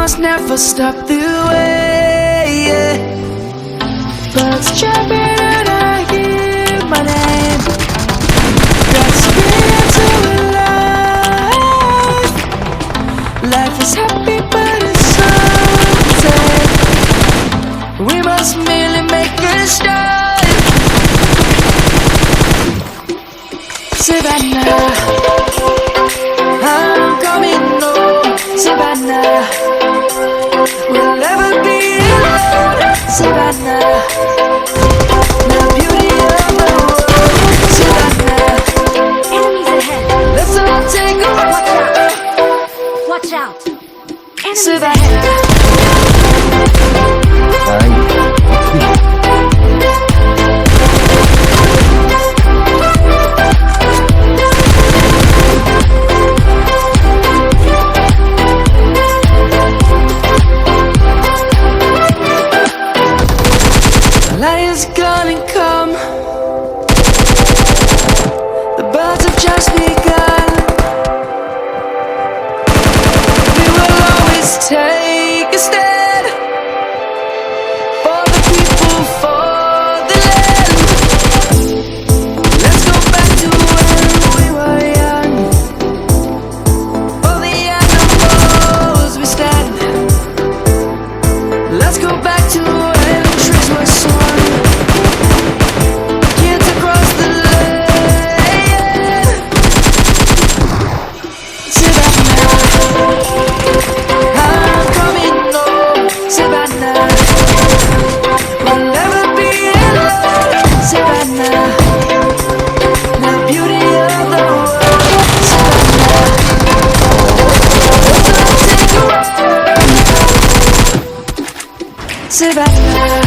must never stop the way, yeah. Birds chirping and I hear my name. God's spirits alive. Life is happy but it's so sad. We must merely make a start. Savannah, I'm coming home. Savannah, we'll never be alone. Savannah, the beauty of the world. Savannah, Enemies ahead. let's all take a ride. Watch out. Enemies Savannah. ahead. The light is gonna come. The birds have just begun. We will always take a stand for the people, for the land. Let's go back to when we were young. For the animals we stand. Let's go back to when trees were swung. Kids across the land. Savannah, I'm coming home. Savannah, we'll never be alone. Savannah, the beauty of the world. Savannah, let's all take a ride. Savannah.